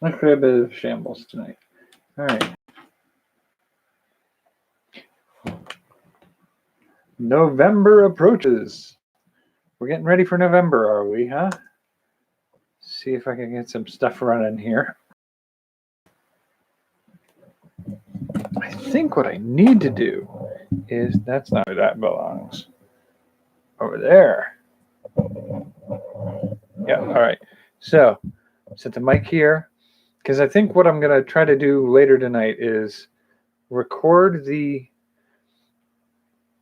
Looks like a bit of shambles tonight. All right. November approaches. We're getting ready for November, are we, huh? See if I can get some stuff running here. I think what I need to do is, that's not where that belongs. Over there. Yeah, all right. So, set the mic here, because I think what I'm going to try to do later tonight is record the...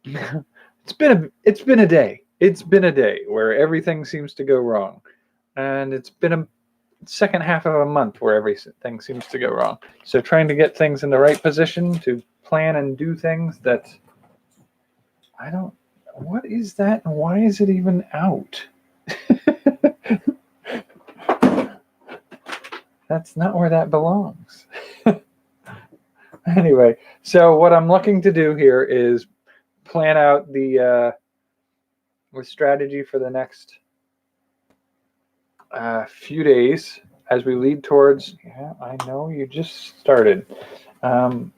It's been a day. It's been a day where everything seems to go wrong. And it's been a second half of a month where everything seems to go wrong. So trying to get things in the right position to plan and do things that I don't... What is that and why is it even out? That's not where that belongs. Anyway, so what I'm looking to do here is plan out the strategy for the next few days as we lead towards... Yeah, I know you just started. I'm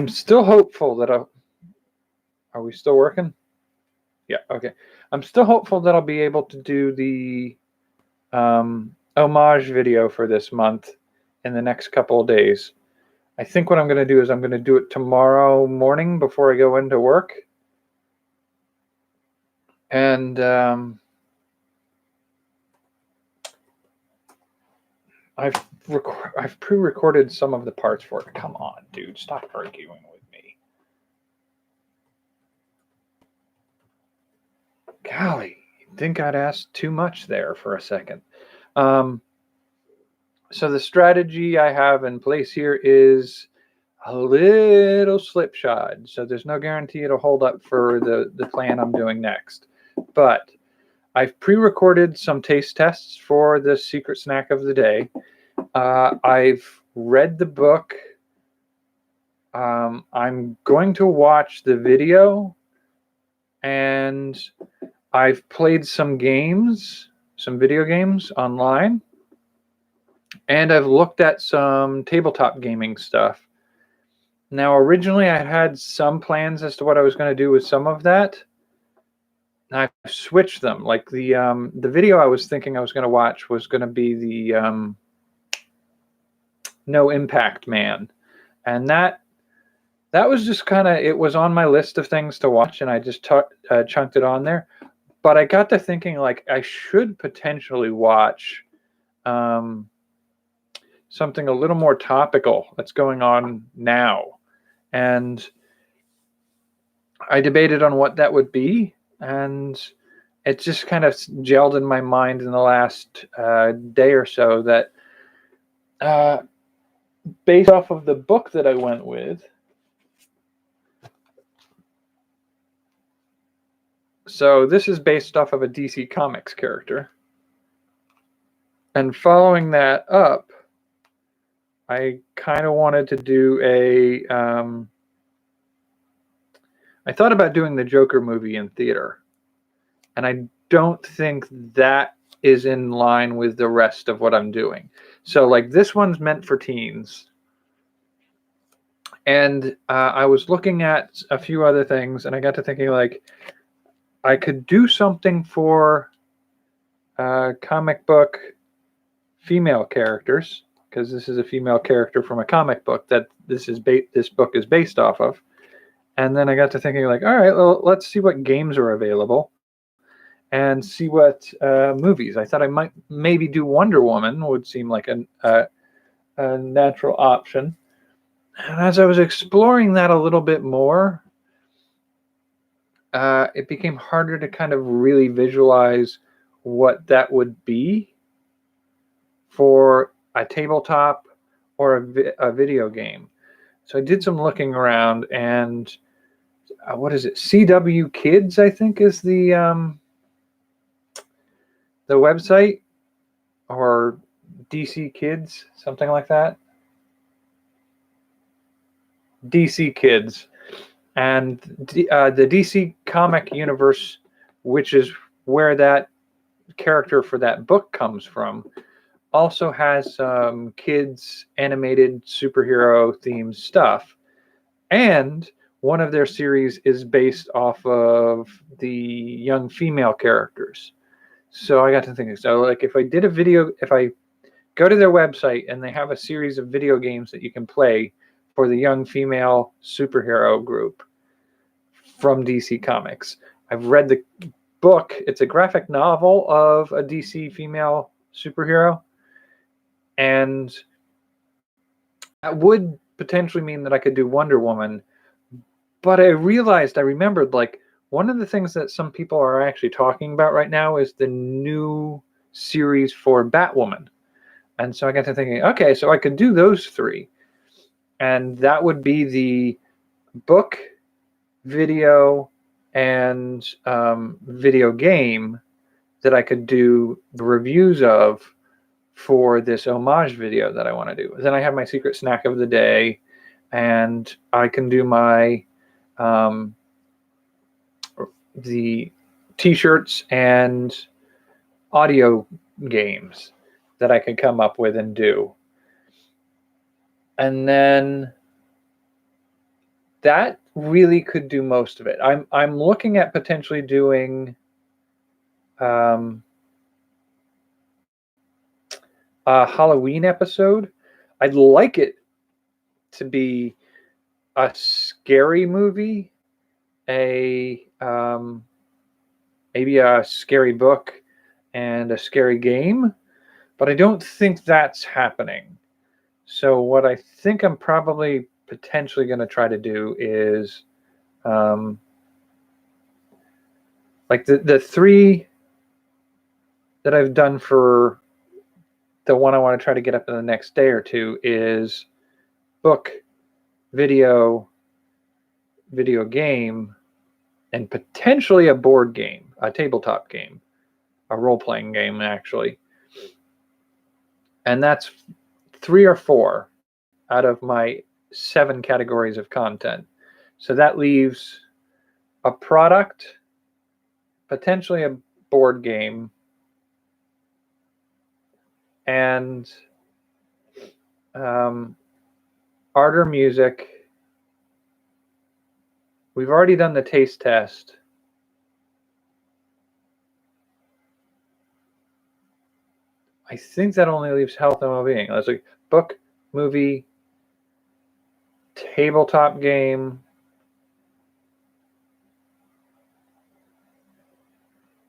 still hopeful that are we still working? Yeah, okay. I'm still hopeful that I'll be able to do the homage video for this month in the next couple of days. I think what I'm going to do is I'm going to do it tomorrow morning before I go into work. And I've pre-recorded some of the parts for it. Come on, dude, stop arguing with me. Golly, you'd think I'd asked too much there for a second. So the strategy I have in place here is a little slipshod. So there's no guarantee it'll hold up for the plan I'm doing next. But I've pre-recorded some taste tests for the secret snack of the day. I've read the book. I'm going to watch the video. And I've played some games, some video games online. And I've looked at some tabletop gaming stuff. Now, originally I had some plans as to what I was going to do with some of that. I've switched them. Like the video I was thinking I was going to watch was going to be the No Impact Man. And that was just kind of, it was on my list of things to watch, and I just chunked it on there. But I got to thinking, like, I should potentially watch something a little more topical that's going on now. And I debated on what that would be, and it just kind of gelled in my mind in the last day or so that based off of the book that I went with, so this is based off of a DC Comics character, and following that up, I kind of wanted to do I thought about doing the Joker movie in theater, and I don't think that is in line with the rest of what I'm doing. So, like, this one's meant for teens, and I was looking at a few other things, and I got to thinking, like, I could do something for comic book female characters, because this is a female character from a comic book that this book is based off of. And then I got to thinking, like, all right, well, let's see what games are available and see what movies. I thought I might maybe do Wonder Woman, would seem like a natural option. And as I was exploring that a little bit more, it became harder to kind of really visualize what that would be for a tabletop or a video game. So I did some looking around, and what is it? CW Kids, I think, is the website, or DC Kids, something like that. DC Kids, and the DC comic universe, which is where that character for that book comes from also has some kids animated superhero themed stuff. And one of their series is based off of the young female characters. So I got to thinking, so like if I go to their website and they have a series of video games that you can play for the young female superhero group from DC Comics. I've read the book. It's a graphic novel of a DC female superhero. And that would potentially mean that I could do Wonder Woman. But I remembered, like, one of the things that some people are actually talking about right now is the new series for Batwoman. And so I got to thinking, okay, so I could do those three. And that would be the book, video, and video game that I could do the reviews of for this homage video that I want to do. Then I have my secret snack of the day, and I can do my the t-shirts and audio games that I could come up with and do. And then that really could do most of it. I'm looking at potentially doing a Halloween episode. I'd like it to be a scary movie, maybe a scary book, and a scary game, but I don't think that's happening. So what I think I'm probably potentially going to try to do is like the three that I've done for the one I want to try to get up in the next day or two is book, video game, and potentially a board game, a tabletop game, a role-playing game, actually. And that's 3 or 4 out of my 7 categories of content. So that leaves a product, potentially a board game, and art or music. We've already done the taste test. I think that only leaves health and well-being. That's like book, movie, tabletop game,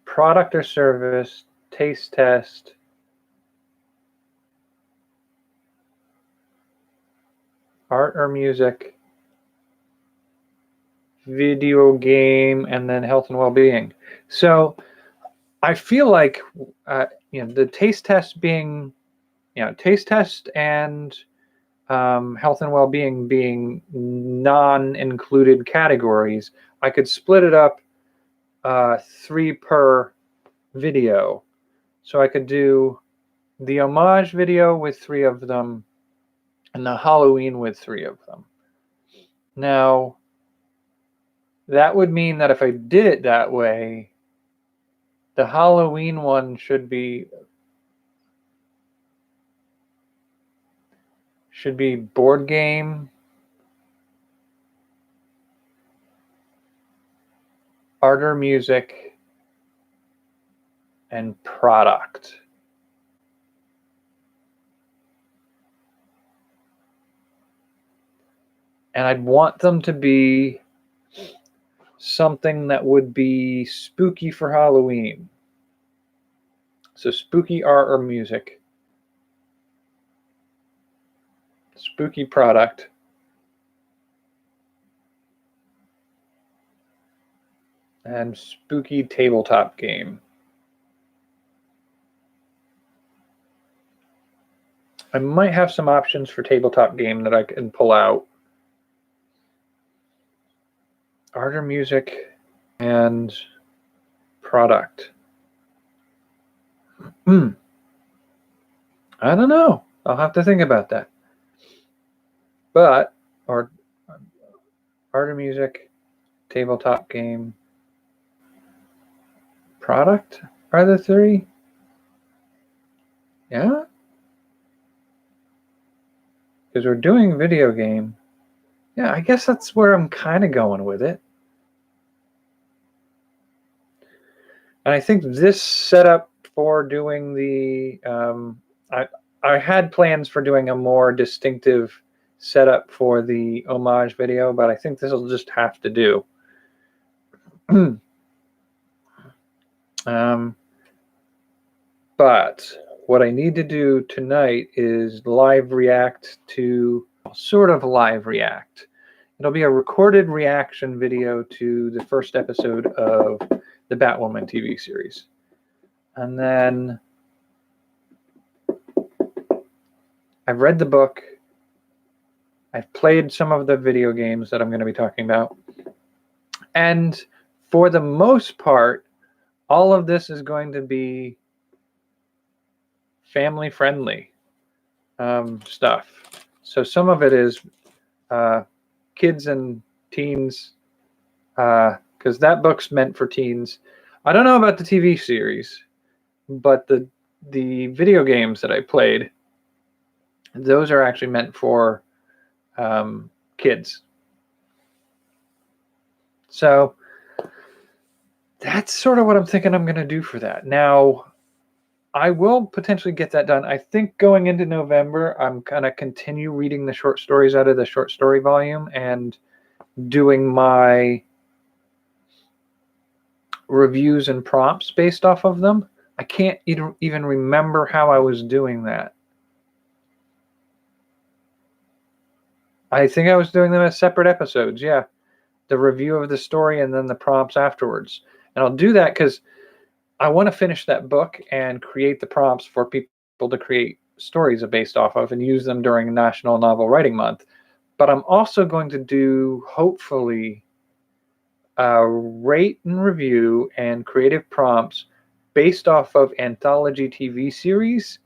product or service, taste test, art or music, video game, and then health and well-being. So I feel like the taste test being, taste test and health and well-being being non-included categories, I could split it up 3 per video. So I could do the homage video with 3 of them and the Halloween with 3 of them. Now, that would mean that if I did it that way, the Halloween one should be board game, art or music, and product. And I'd want them to be something that would be spooky for Halloween. So spooky art or music, spooky product, and spooky tabletop game. I might have some options for tabletop game that I can pull out. Art or music and product. I don't know. I'll have to think about that. But art or music, tabletop game, product are the 3. Yeah? Because we're doing video game. Yeah, I guess that's where I'm kind of going with it. And I think this setup for doing the, I had plans for doing a more distinctive setup for the homage video, but I think this will just have to do. But what I need to do tonight is live react to, sort of live react. It'll be a recorded reaction video to the first episode of the Batwoman TV series. And then I've read the book. I've played some of the video games that I'm going to be talking about. And for the most part, all of this is going to be family friendly stuff. So some of it is kids and teens, because that book's meant for teens. I don't know about the TV series, but the video games that I played, those are actually meant for kids. So that's sort of what I'm thinking I'm going to do for that. Now, I will potentially get that done. I think going into November, I'm going to continue reading the short stories out of the short story volume and doing my reviews and prompts based off of them. I can't even remember how I was doing that. I think I was doing them as separate episodes. Yeah. The review of the story and then the prompts afterwards. And I'll do that because I want to finish that book and create the prompts for people to create stories based off of and use them during National Novel Writing Month. But I'm also going to do, hopefully, rate and review and creative prompts based off of anthology TV series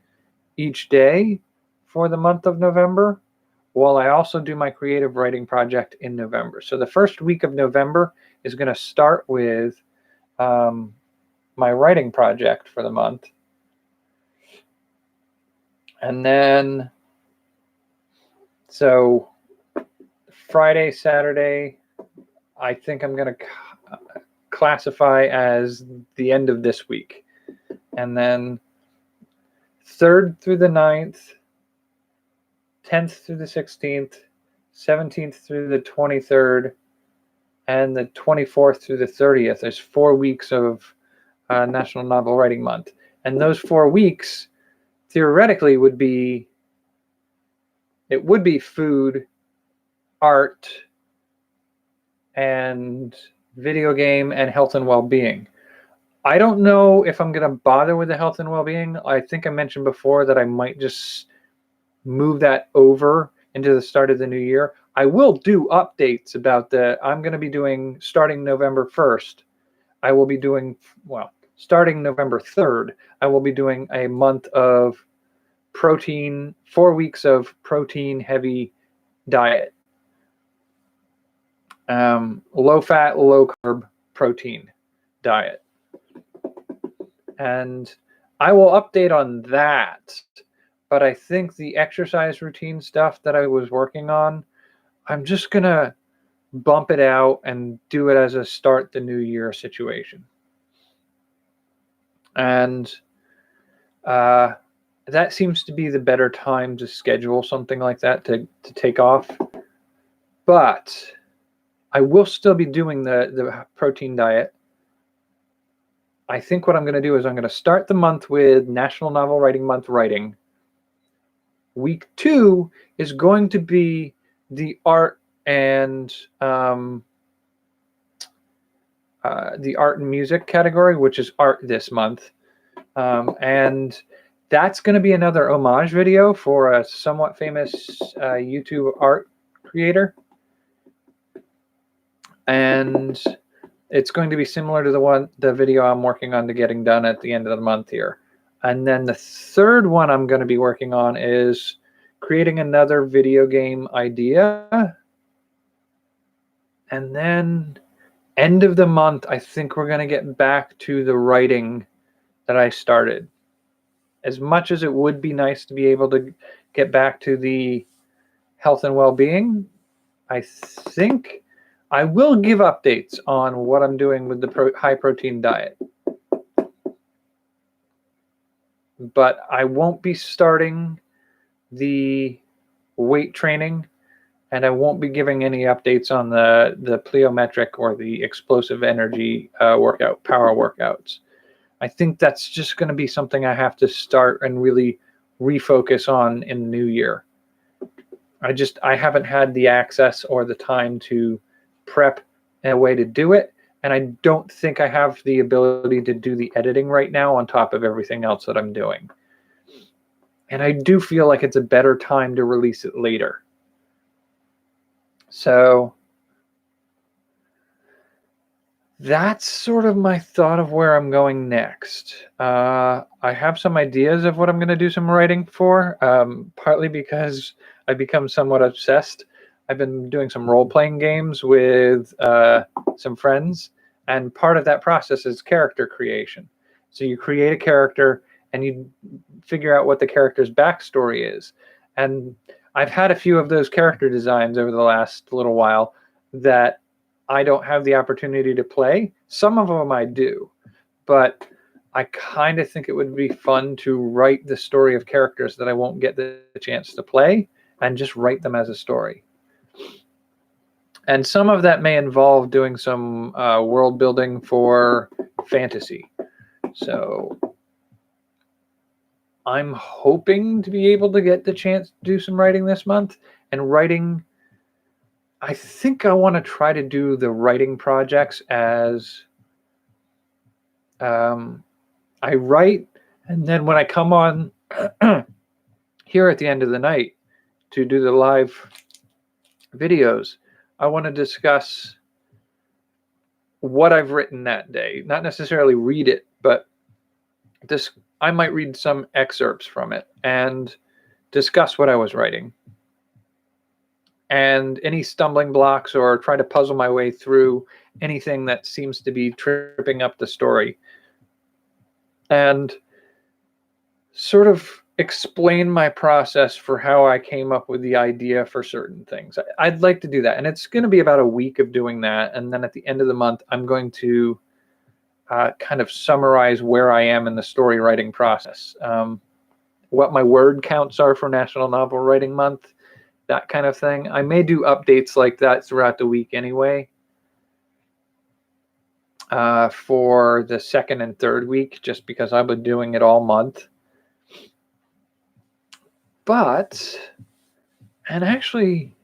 each day for the month of November, while I also do my creative writing project in November. So the first week of November is going to start with my writing project for the month. And then, so Friday, Saturday, I think I'm going to classify as the end of this week. And then 3rd through the 9th, 10th through the 16th, 17th through the 23rd, and the 24th through the 30th. There's 4 weeks of National Novel Writing Month. And those 4 weeks, theoretically, would be food, art, and video game, and health and well-being. I don't know if I'm going to bother with the health and well-being. I think I mentioned before that I might just move that over into the start of the new year. I will do updates about I'm going to be doing, starting November 1st, I will be doing, starting November 3rd, I will be doing a month of protein, 4 weeks of protein-heavy diet. Low-fat, low-carb protein diet. And I will update on that. But I think the exercise routine stuff that I was working on, I'm just going to bump it out and do it as a start the new year situation. And that seems to be the better time to schedule something like that to take off. But I will still be doing the protein diet. I think what I'm going to do is I'm going to start the month with National Novel Writing Month writing. Week 2 is going to be the art and the art and music category, which is art this month. And that's going to be another homage video for a somewhat famous YouTube art creator. And it's going to be similar to the video I'm working on to getting done at the end of the month here. And then the third one I'm going to be working on is creating another video game idea. And then end of the month, I think we're going to get back to the writing that I started. as much as it would be nice to be able to get back to the health and well-being, I think I will give updates on what I'm doing with the high protein diet. But I won't be starting the weight training, and I won't be giving any updates on the plyometric or the explosive energy power workouts. I think that's just going to be something I have to start and really refocus on in the new year. I haven't had the access or the time to prep in a way to do it, and I don't think I have the ability to do the editing right now on top of everything else that I'm doing. And I do feel like it's a better time to release it later. So that's sort of my thought of where I'm going next. I have some ideas of what I'm going to do some writing for, partly because I've become somewhat obsessed. I've been doing some role-playing games with some friends, and part of that process is character creation. So you create a character, and you figure out what the character's backstory is. And I've had a few of those character designs over the last little while that I don't have the opportunity to play. Some of them I do, but I kind of think it would be fun to write the story of characters that I won't get the chance to play and just write them as a story. And some of that may involve doing some world building for fantasy. So I'm hoping to be able to get the chance to do some writing this month. And writing, I think I want to try to do the writing projects as I write, and then when I come on here at the end of the night to do the live videos, I want to discuss what I've written that day. Not necessarily read it, but I might read some excerpts from it and discuss what I was writing. And any stumbling blocks, or try to puzzle my way through anything that seems to be tripping up the story. And sort of explain my process for how I came up with the idea for certain things. I'd like to do that. And it's going to be about a week of doing that. And then at the end of the month, I'm going to kind of summarize where I am in the story writing process. What my word counts are for National Novel Writing Month, that kind of thing. I may do updates like that throughout the week anyway. For the second and third week, just because I've been doing it all month. But, and actually,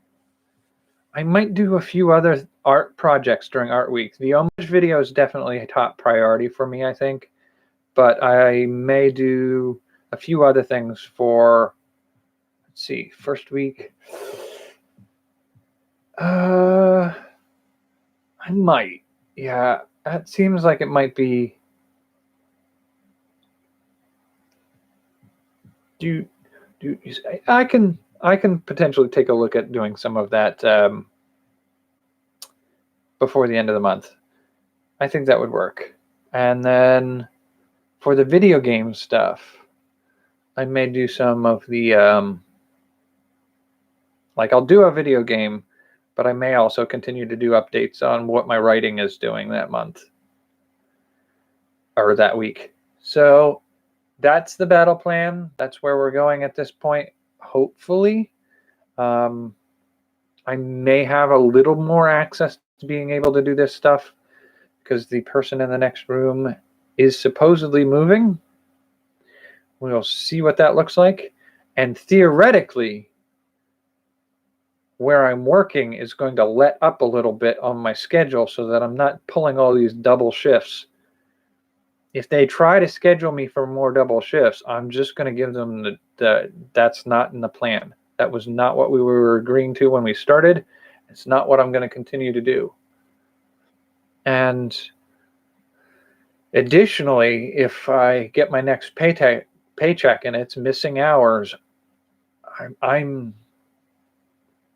I might do a few other art projects during Art Week. The homage video is definitely a top priority for me, I think. But I may do a few other things for, let's see, first week. I might. Yeah, that seems like it might be. I can potentially take a look at doing some of that before the end of the month. I think that would work. And then for the video game stuff, I may do some of the like I'll do a video game, but I may also continue to do updates on what my writing is doing that month or that week. So that's the battle plan. That's where we're going at this point, hopefully. I may have a little more access to being able to do this stuff because the person in the next room is supposedly moving. We'll see what that looks like. And theoretically, where I'm working is going to let up a little bit on my schedule so that I'm not pulling all these double shifts. If they try to schedule me for more double shifts, I'm just going to give them that's not in the plan. That was not what we were agreeing to when we started. It's not what I'm going to continue to do. And additionally, if I get my next paycheck and it's missing hours, I'm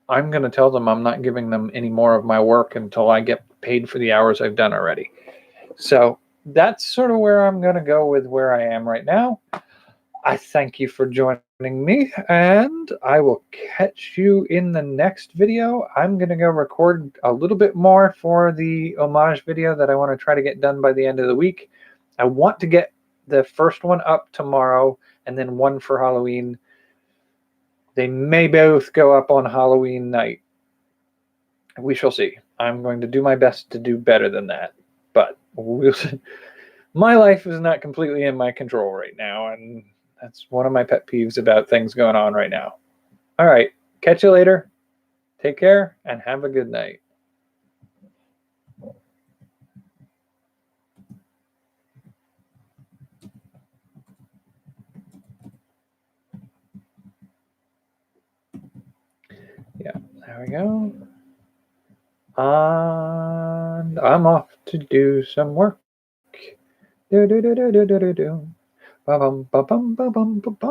going to tell them I'm not giving them any more of my work until I get paid for the hours I've done already. So that's sort of where I'm going to go with where I am right now. I thank you for joining me, and I will catch you in the next video. I'm going to go record a little bit more for the homage video that I want to try to get done by the end of the week. I want to get the first one up tomorrow and then one for Halloween. They may both go up on Halloween night. We shall see. I'm going to do my best to do better than that, but we'll see. My life is not completely in my control right now, and that's one of my pet peeves about things going on right now. All right, catch you later. Take care and have a good night. Yeah, there we go. And I'm off to do some work. Do do do do do do do. Ba bum ba bum ba bum ba bum.